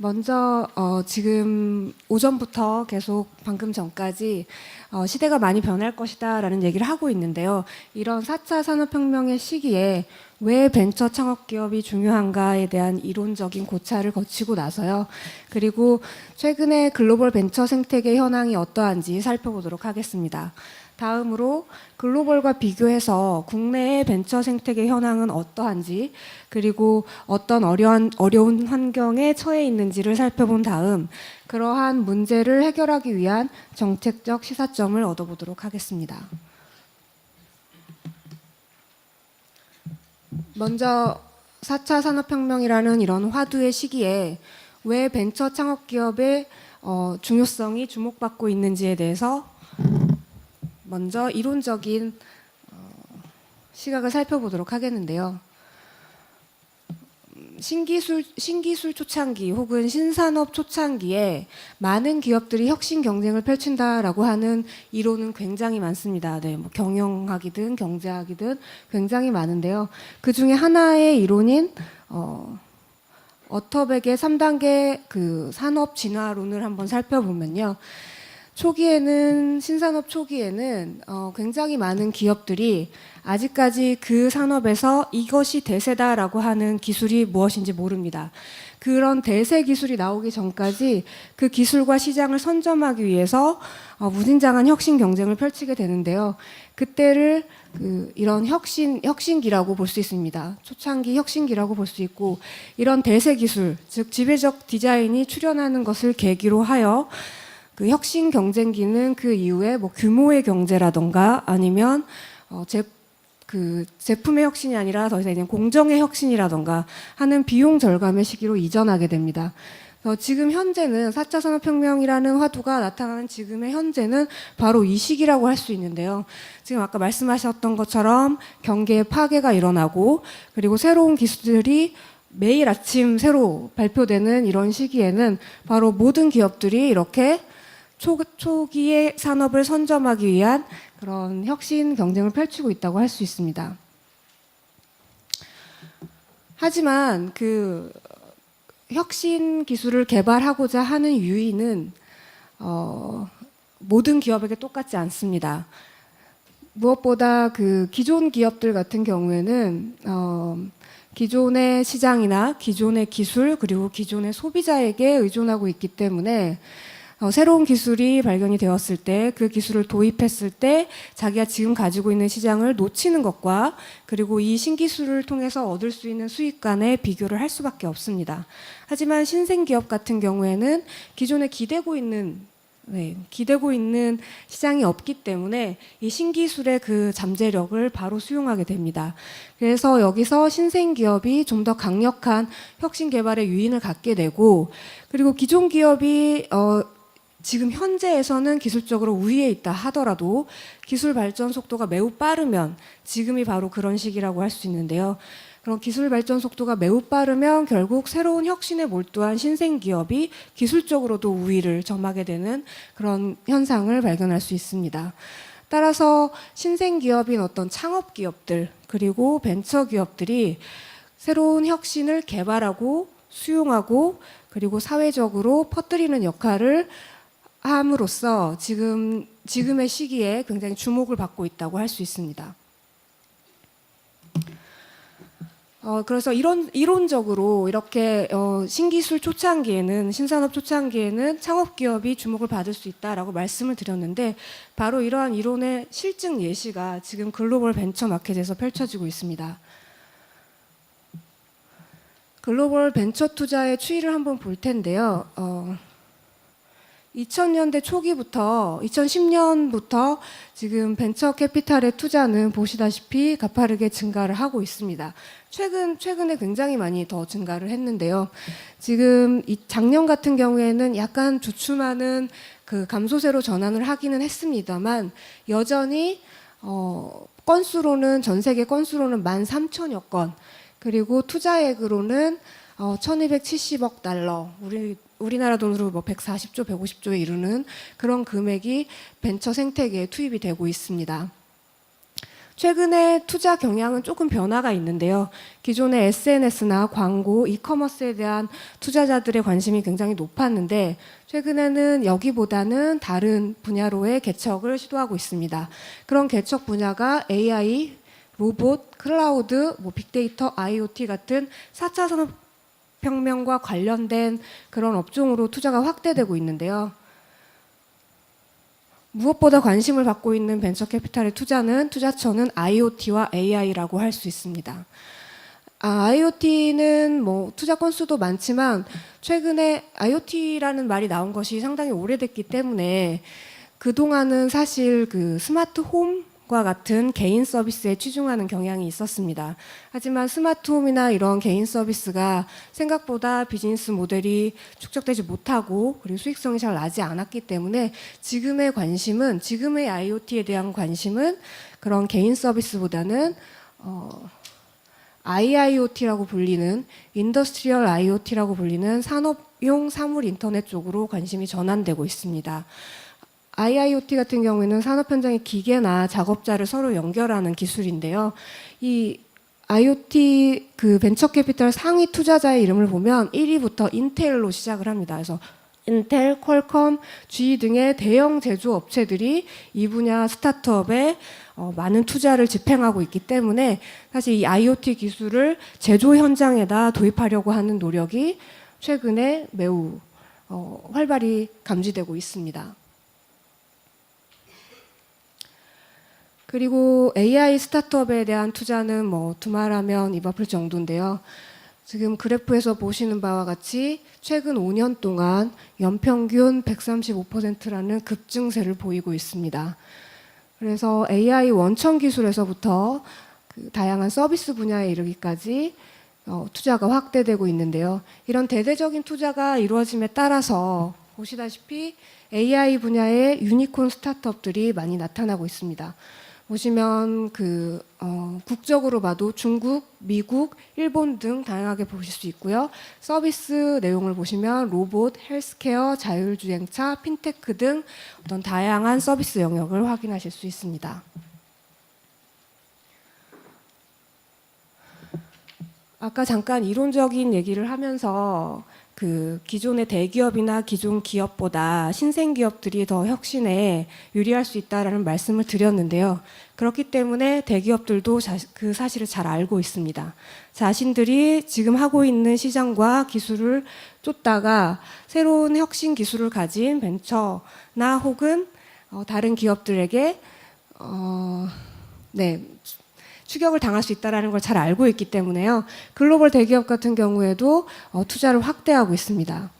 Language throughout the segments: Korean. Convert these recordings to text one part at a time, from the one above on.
먼저 지금 오전부터 계속 방금 전까지 시대가 많이 변할 것이다 라는 얘기를 하고 있는데요. 이런 4차 산업혁명의 시기에 왜 벤처 창업 기업이 중요한가에 대한 이론적인 고찰을 거치고 나서요. 그리고 최근에 글로벌 벤처 생태계 현황이 어떠한지 살펴보도록 하겠습니다. 다음으로 글로벌과 비교해서 국내의 벤처 생태계 현황은 어떠한지, 그리고 어떤 어려운 환경에 처해 있는지를 살펴본 다음 그러한 문제를 해결하기 위한 정책적 시사점을 얻어보도록 하겠습니다. 먼저 4차 산업혁명이라는 이런 화두의 시기에 왜 벤처 창업 기업의 중요성이 주목받고 있는지에 대해서 먼저 이론적인 시각을 살펴보도록 하겠는데요. 신기술 초창기 혹은 신산업 초창기에 많은 기업들이 혁신 경쟁을 펼친다라고 하는 이론은 굉장히 많습니다. 네, 뭐 경영학이든 경제학이든 굉장히 많은데요. 그 중에 하나의 이론인 어터백의 3단계 그 산업 진화론을 한번 살펴보면요. 신산업 초기에는 굉장히 많은 기업들이 아직까지 그 산업에서 이것이 대세다라고 하는 기술이 무엇인지 모릅니다. 그런 대세 기술이 나오기 전까지 그 기술과 시장을 선점하기 위해서 무진장한 혁신 경쟁을 펼치게 되는데요. 그때를 이런 혁신기라고 볼 수 있습니다. 초창기 혁신기라고 볼 수 있고, 이런 대세 기술, 즉 지배적 디자인이 출현하는 것을 계기로 하여 그 혁신 경쟁기는 그 이후에 뭐 규모의 경제라던가 아니면 제품의 혁신이 아니라 더 이상 공정의 혁신이라던가 하는 비용 절감의 시기로 이전하게 됩니다. 지금 현재는 4차 산업혁명이라는 화두가 나타나는 지금의 현재는 바로 이 시기라고 할 수 있는데요. 지금 아까 말씀하셨던 것처럼 경계의 파괴가 일어나고, 그리고 새로운 기술들이 매일 아침 새로 발표되는 이런 시기에는 바로 모든 기업들이 이렇게 초기의 산업을 선점하기 위한 그런 혁신 경쟁을 펼치고 있다고 할 수 있습니다. 하지만 그 혁신 기술을 개발하고자 하는 유인은 모든 기업에게 똑같지 않습니다. 무엇보다 그 기존 기업들 같은 경우에는 기존의 시장이나 기존의 기술, 그리고 기존의 소비자에게 의존하고 있기 때문에 새로운 기술이 발견이 되었을 때, 그 기술을 도입했을 때 자기가 지금 가지고 있는 시장을 놓치는 것과, 그리고 이 신기술을 통해서 얻을 수 있는 수익 간의 비교를 할 수밖에 없습니다. 하지만 신생기업 같은 경우에는 기존에 기대고 있는 시장이 없기 때문에 이 신기술의 그 잠재력을 바로 수용하게 됩니다. 그래서 여기서 신생기업이 좀 더 강력한 혁신 개발의 유인을 갖게 되고, 그리고 기존 기업이 지금 현재에서는 기술적으로 우위에 있다 하더라도 기술 발전 속도가 매우 빠르면, 지금이 바로 그런 시기라고 할 수 있는데요. 그런 기술 발전 속도가 매우 빠르면 결국 새로운 혁신에 몰두한 신생기업이 기술적으로도 우위를 점하게 되는 그런 현상을 발견할 수 있습니다. 따라서 신생기업인 어떤 창업기업들, 그리고 벤처기업들이 새로운 혁신을 개발하고 수용하고, 그리고 사회적으로 퍼뜨리는 역할을 함으로써 지금의 시기에 굉장히 주목을 받고 있다고 할 수 있습니다. 그래서 이론적으로 이렇게 신기술 초창기에는, 신산업 초창기에는 창업기업이 주목을 받을 수 있다라고 말씀을 드렸는데, 바로 이러한 이론의 실증 예시가 지금 글로벌 벤처 마켓에서 펼쳐지고 있습니다. 글로벌 벤처 투자의 추이를 한번 볼 텐데요. 2000년대 초기부터 2010년부터 지금 벤처 캐피탈의 투자는 보시다시피 가파르게 증가를 하고 있습니다. 최근에 굉장히 많이 더 증가를 했는데요. 지금 작년 같은 경우에는 약간 주춤하는 그 감소세로 전환을 하기는 했습니다만, 여전히 전 세계 건수로는 13,000여 건, 그리고 투자액으로는 1270억 달러, 우리나라 돈으로 뭐 140조, 150조에 이르는 그런 금액이 벤처 생태계에 투입이 되고 있습니다. 최근에 투자 경향은 조금 변화가 있는데요. 기존의 SNS나 광고, 이커머스에 대한 투자자들의 관심이 굉장히 높았는데 최근에는 여기보다는 다른 분야로의 개척을 시도하고 있습니다. 그런 개척 분야가 AI, 로봇, 클라우드, 빅데이터, IoT 같은 4차 산업혁명과 관련된 그런 업종으로 투자가 확대되고 있는데요. 무엇보다 관심을 받고 있는 벤처 캐피탈의 투자처는 IoT와 AI라고 할 수 있습니다. IoT는 투자 건수도 많지만 최근에 IoT라는 말이 나온 것이 상당히 오래됐기 때문에 그동안은 사실 그 스마트 홈과 같은 개인 서비스에 치중하는 경향이 있었습니다. 하지만 스마트홈이나 이런 개인 서비스가 생각보다 비즈니스 모델이 축적되지 못하고 그리고 수익성이 잘 나지 않았기 때문에 지금의 IoT에 대한 관심은 그런 개인 서비스보다는 IIoT라고 불리는 인더스트리얼 IoT라고 불리는 산업용 사물 인터넷 쪽으로 관심이 전환되고 있습니다. IIoT 같은 경우에는 산업 현장의 기계나 작업자를 서로 연결하는 기술인데요. 이 IoT 그 벤처 캐피탈 상위 투자자의 이름을 보면 1위부터 인텔로 시작을 합니다. 그래서 인텔, 퀄컴, GE 등의 대형 제조업체들이 이 분야 스타트업에 많은 투자를 집행하고 있기 때문에 사실 이 IoT 기술을 제조 현장에다 도입하려고 하는 노력이 최근에 매우 활발히 감지되고 있습니다. 그리고 AI 스타트업에 대한 투자는 두말하면 입 아플 정도인데요. 지금 그래프에서 보시는 바와 같이 최근 5년 동안 연평균 135%라는 급증세를 보이고 있습니다. 그래서 AI 원천 기술에서부터 그 다양한 서비스 분야에 이르기까지 투자가 확대되고 있는데요. 이런 대대적인 투자가 이루어짐에 따라서 보시다시피 AI 분야의 유니콘 스타트업들이 많이 나타나고 있습니다. 보시면 국적으로 봐도 중국, 미국, 일본 등 다양하게 보실 수 있고요. 서비스 내용을 보시면 로봇, 헬스케어, 자율주행차, 핀테크 등 어떤 다양한 서비스 영역을 확인하실 수 있습니다. 아까 잠깐 이론적인 얘기를 하면서 그 기존의 대기업이나 기존 기업보다 신생 기업들이 더 혁신에 유리할 수 있다라는 말씀을 드렸는데요. 그렇기 때문에 대기업들도 그 사실을 잘 알고 있습니다. 자신들이 지금 하고 있는 시장과 기술을 쫓다가 새로운 혁신 기술을 가진 벤처나 혹은 다른 기업들에게 추격을 당할 수 있다는 걸 잘 알고 있기 때문에요. 글로벌 대기업 같은 경우에도 투자를 확대하고 있습니다.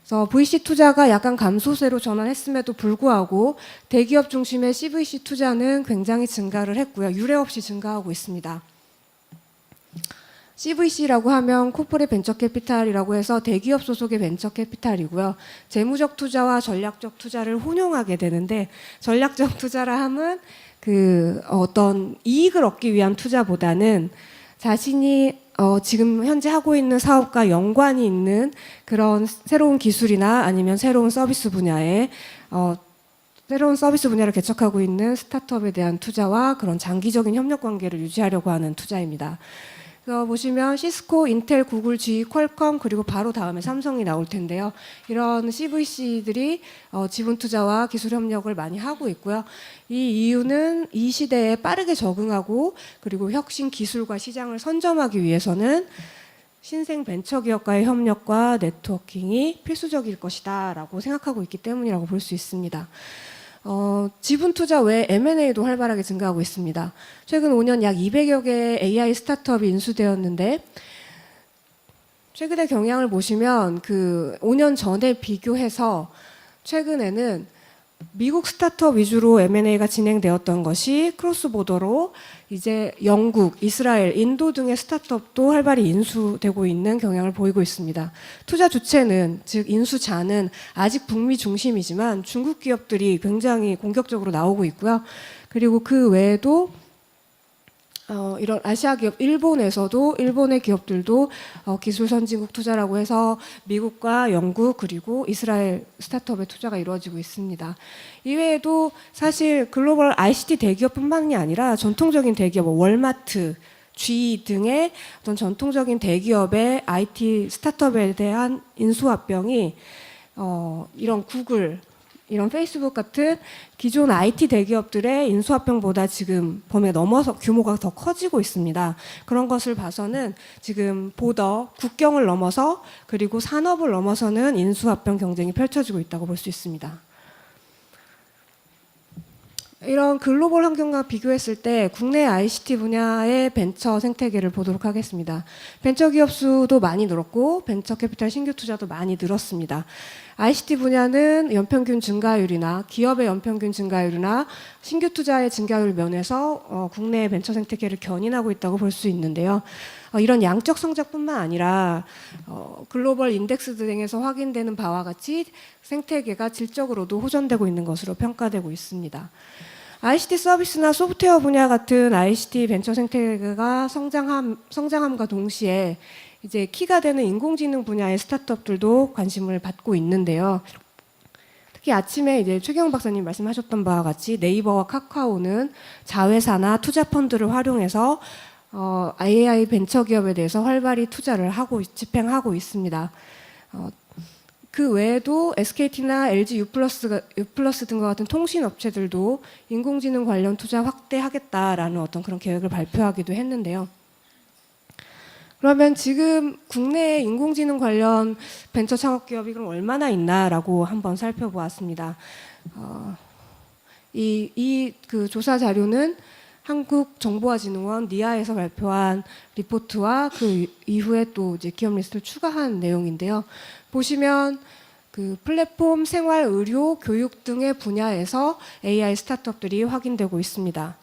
그래서 VC 투자가 약간 감소세로 전환했음에도 불구하고 대기업 중심의 CVC 투자는 굉장히 증가를 했고요. 유례 없이 증가하고 있습니다. CVC라고 하면 코퍼레이트 벤처 캐피탈이라고 해서 대기업 소속의 벤처 캐피탈이고요. 재무적 투자와 전략적 투자를 혼용하게 되는데 전략적 투자라 함은 어떤 이익을 얻기 위한 투자보다는 자신이 지금 현재 하고 있는 사업과 연관이 있는 그런 새로운 기술이나 아니면 새로운 서비스 분야를 개척하고 있는 스타트업에 대한 투자와 그런 장기적인 협력 관계를 유지하려고 하는 투자입니다. 그래서 보시면 시스코, 인텔, 구글, GE, 퀄컴 그리고 바로 다음에 삼성이 나올 텐데요. 이런 CVC들이 지분 투자와 기술 협력을 많이 하고 있고요. 이 이유는 이 시대에 빠르게 적응하고 그리고 혁신 기술과 시장을 선점하기 위해서는 신생 벤처기업과의 협력과 네트워킹이 필수적일 것이다 라고 생각하고 있기 때문이라고 볼 수 있습니다. 지분 투자 외에 M&A도 활발하게 증가하고 있습니다. 최근 5년 약 200여 개의 AI 스타트업이 인수되었는데 최근의 경향을 보시면 5년 전에 비교해서 최근에는 미국 스타트업 위주로 M&A가 진행되었던 것이 크로스보더로 이제 영국, 이스라엘, 인도 등의 스타트업도 활발히 인수되고 있는 경향을 보이고 있습니다. 투자 주체는, 즉 인수자는 아직 북미 중심이지만 중국 기업들이 굉장히 공격적으로 나오고 있고요. 그리고 그 외에도 이런 아시아 기업, 일본의 기업들도 기술 선진국 투자라고 해서 미국과 영국 그리고 이스라엘 스타트업에 투자가 이루어지고 있습니다. 이외에도 사실 글로벌 ICT 대기업뿐만이 아니라 전통적인 대기업, 월마트, G 등의 어떤 전통적인 대기업의 IT 스타트업에 대한 인수합병이 이런 구글, 이런 페이스북 같은 기존 IT 대기업들의 인수합병보다 지금 범위가 넘어서 규모가 더 커지고 있습니다. 그런 것을 봐서는 지금 국경을 넘어서 그리고 산업을 넘어서는 인수합병 경쟁이 펼쳐지고 있다고 볼 수 있습니다. 이런 글로벌 환경과 비교했을 때 국내 ICT 분야의 벤처 생태계를 보도록 하겠습니다. 벤처 기업 수도 많이 늘었고 벤처 캐피탈 신규 투자도 많이 늘었습니다. ICT 분야는 연평균 증가율이나 기업의 연평균 증가율이나 신규 투자의 증가율 면에서 국내 벤처 생태계를 견인하고 있다고 볼 수 있는데요. 이런 양적 성장뿐만 아니라 글로벌 인덱스 등에서 확인되는 바와 같이 생태계가 질적으로도 호전되고 있는 것으로 평가되고 있습니다. ICT 서비스나 소프트웨어 분야 같은 ICT 벤처 생태계가 성장함과 동시에 이제 키가 되는 인공지능 분야의 스타트업들도 관심을 받고 있는데요. 특히 아침에 이제 최경 박사님 말씀하셨던 바와 같이 네이버와 카카오는 자회사나 투자 펀드를 활용해서 AI 벤처 기업에 대해서 활발히 투자를 집행하고 있습니다. 그 외에도 SKT나 LG U+ 등과 같은 통신 업체들도 인공지능 관련 투자 확대하겠다라는 어떤 그런 계획을 발표하기도 했는데요. 그러면 지금 국내에 인공지능 관련 벤처 창업 기업이 그럼 얼마나 있나라고 한번 살펴보았습니다. 그 조사 자료는 한국정보화진흥원 니아에서 발표한 리포트와 그 이후에 또 이제 기업 리스트를 추가한 내용인데요. 보시면 그 플랫폼, 생활, 의료, 교육 등의 분야에서 AI 스타트업들이 확인되고 있습니다.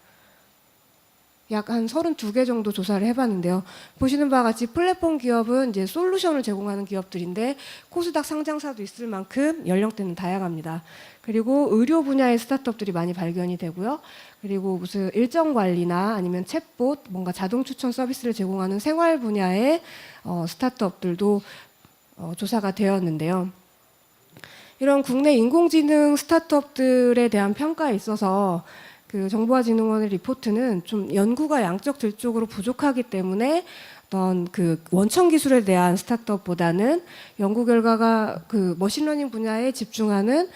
약 한 32개 정도 조사를 해봤는데요. 보시는 바와 같이 플랫폼 기업은 이제 솔루션을 제공하는 기업들인데 코스닥 상장사도 있을 만큼 연령대는 다양합니다. 그리고 의료 분야의 스타트업들이 많이 발견이 되고요. 그리고 무슨 일정 관리나 아니면 챗봇, 뭔가 자동 추천 서비스를 제공하는 생활 분야의 스타트업들도 조사가 되었는데요. 이런 국내 인공지능 스타트업들에 대한 평가에 있어서 그 정보화진흥원의 리포트는 좀 연구가 양적 질적으로 부족하기 때문에 어떤 그 원천 기술에 대한 스타트업보다는 연구 결과가 그 머신러닝 분야에 집중하는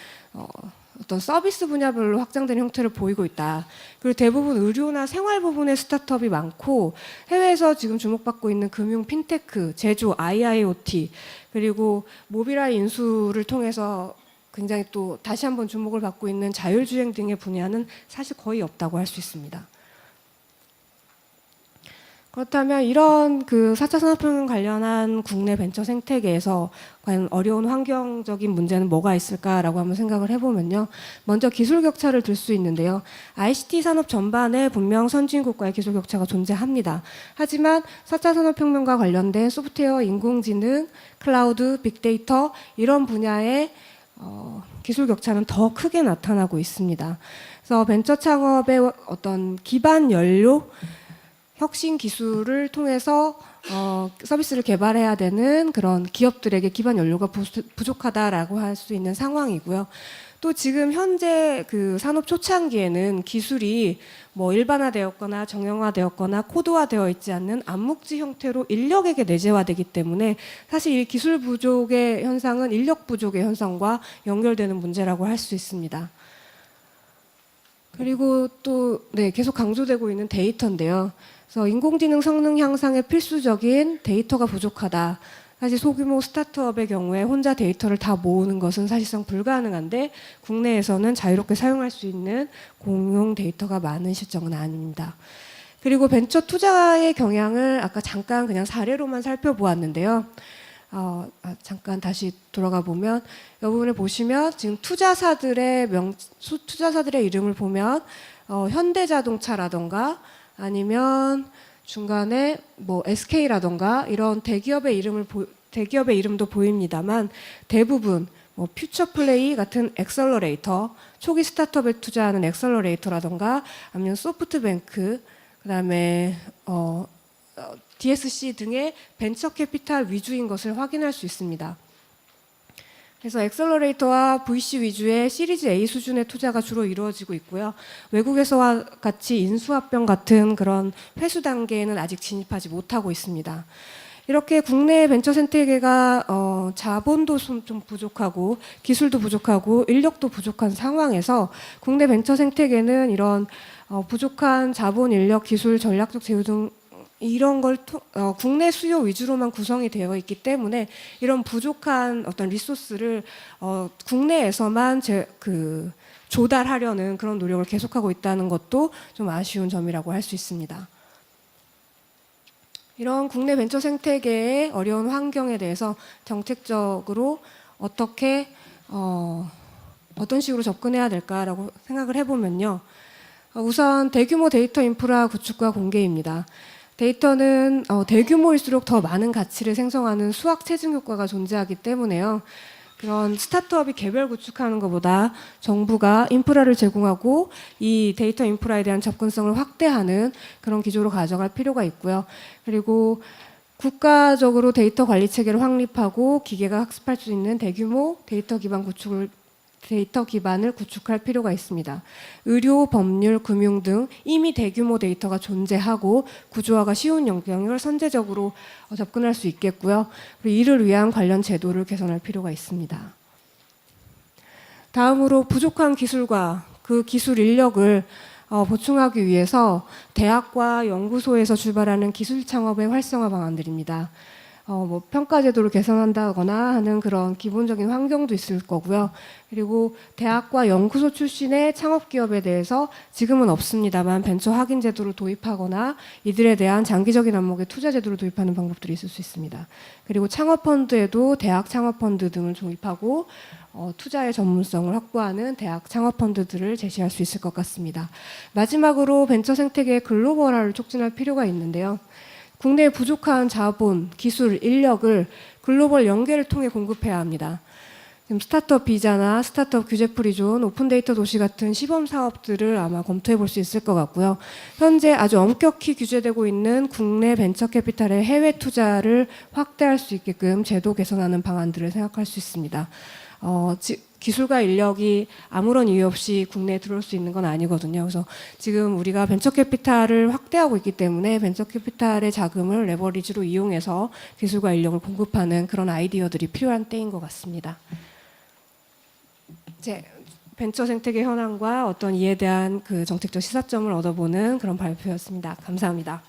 어떤 서비스 분야별로 확장된 형태를 보이고 있다. 그리고 대부분 의료나 생활 부분의 스타트업이 많고 해외에서 지금 주목받고 있는 금융, 핀테크, 제조, IIoT 그리고 모빌아이 인수를 통해서 굉장히 또 다시 한번 주목을 받고 있는 자율주행 등의 분야는 사실 거의 없다고 할 수 있습니다. 그렇다면 이런 그 4차 산업혁명 관련한 국내 벤처 생태계에서 과연 어려운 환경적인 문제는 뭐가 있을까라고 한번 생각을 해보면요. 먼저 기술 격차를 들 수 있는데요. ICT 산업 전반에 분명 선진국과의 기술 격차가 존재합니다. 하지만 4차 산업혁명과 관련된 소프트웨어, 인공지능, 클라우드, 빅데이터 이런 분야의 기술 격차는 더 크게 나타나고 있습니다. 그래서 벤처 창업의 어떤 기반 연료 혁신 기술을 통해서 서비스를 개발해야 되는 그런 기업들에게 기반 연료가 부족하다라고 할 수 있는 상황이고요. 또 지금 현재 그 산업 초창기에는 기술이 뭐 일반화되었거나 정형화되었거나 코드화되어 있지 않는 암묵지 형태로 인력에게 내재화되기 때문에 사실 이 기술 부족의 현상은 인력 부족의 현상과 연결되는 문제라고 할 수 있습니다. 그리고 또 계속 강조되고 있는 데이터인데요. 그래서 인공지능 성능 향상에 필수적인 데이터가 부족하다. 사실 소규모 스타트업의 경우에 혼자 데이터를 다 모으는 것은 사실상 불가능한데 국내에서는 자유롭게 사용할 수 있는 공용 데이터가 많은 실정은 아닙니다. 그리고 벤처 투자의 경향을 아까 잠깐 그냥 사례로만 살펴보았는데요. 잠깐 다시 돌아가 보면 이 부분을 보시면 지금 투자사들의 이름을 보면 현대자동차라던가 아니면 중간에 뭐 SK라던가 이런 대기업의 이름도 보입니다만 대부분 뭐 퓨처플레이 같은 엑셀러레이터, 초기 스타트업에 투자하는 엑셀러레이터라던가 아니면 소프트뱅크 그다음에 DSC 등의 벤처 캐피탈 위주인 것을 확인할 수 있습니다. 그래서 엑셀러레이터와 VC 위주의 시리즈 A 수준의 투자가 주로 이루어지고 있고요. 외국에서와 같이 인수합병 같은 그런 회수 단계에는 아직 진입하지 못하고 있습니다. 이렇게 국내 벤처 생태계가 자본도 좀 부족하고 기술도 부족하고 인력도 부족한 상황에서 국내 벤처 생태계는 이런 부족한 자본, 인력, 기술, 전략적 제휴 등 이런 걸 국내 수요 위주로만 구성이 되어 있기 때문에 이런 부족한 어떤 리소스를 국내에서만 조달하려는 그런 노력을 계속하고 있다는 것도 좀 아쉬운 점이라고 할 수 있습니다. 이런 국내 벤처 생태계의 어려운 환경에 대해서 정책적으로 어떤 식으로 접근해야 될까라고 생각을 해보면요. 우선 대규모 데이터 인프라 구축과 공개입니다. 데이터는 대규모일수록 더 많은 가치를 생성하는 수학 체증 효과가 존재하기 때문에요. 그런 스타트업이 개별 구축하는 것보다 정부가 인프라를 제공하고 이 데이터 인프라에 대한 접근성을 확대하는 그런 기조로 가져갈 필요가 있고요. 그리고 국가적으로 데이터 관리 체계를 확립하고 기계가 학습할 수 있는 대규모 데이터 기반을 구축할 필요가 있습니다. 의료, 법률, 금융 등 이미 대규모 데이터가 존재하고 구조화가 쉬운 영역을 선제적으로 접근할 수 있겠고요. 그리고 이를 위한 관련 제도를 개선할 필요가 있습니다. 다음으로 부족한 기술과 그 기술 인력을 보충하기 위해서 대학과 연구소에서 출발하는 기술 창업의 활성화 방안들입니다. 평가 제도를 개선한다거나 하는 그런 기본적인 환경도 있을 거고요. 그리고 대학과 연구소 출신의 창업 기업에 대해서 지금은 없습니다만 벤처 확인 제도를 도입하거나 이들에 대한 장기적인 안목의 투자 제도를 도입하는 방법들이 있을 수 있습니다. 그리고 창업 펀드에도 대학 창업 펀드 등을 도입하고 투자의 전문성을 확보하는 대학 창업 펀드들을 제시할 수 있을 것 같습니다. 마지막으로 벤처 생태계의 글로벌화를 촉진할 필요가 있는데요. 국내에 부족한 자본, 기술, 인력을 글로벌 연계를 통해 공급해야 합니다. 지금 스타트업 비자나 스타트업 규제 프리존, 오픈데이터 도시 같은 시범 사업들을 아마 검토해 볼 수 있을 것 같고요. 현재 아주 엄격히 규제되고 있는 국내 벤처 캐피탈의 해외 투자를 확대할 수 있게끔 제도 개선하는 방안들을 생각할 수 있습니다. 기술과 인력이 아무런 이유 없이 국내에 들어올 수 있는 건 아니거든요. 그래서 지금 우리가 벤처 캐피탈을 확대하고 있기 때문에 벤처 캐피탈의 자금을 레버리지로 이용해서 기술과 인력을 공급하는 그런 아이디어들이 필요한 때인 것 같습니다. 이제 벤처 생태계 현황과 어떤 이에 대한 그 정책적 시사점을 얻어보는 그런 발표였습니다. 감사합니다.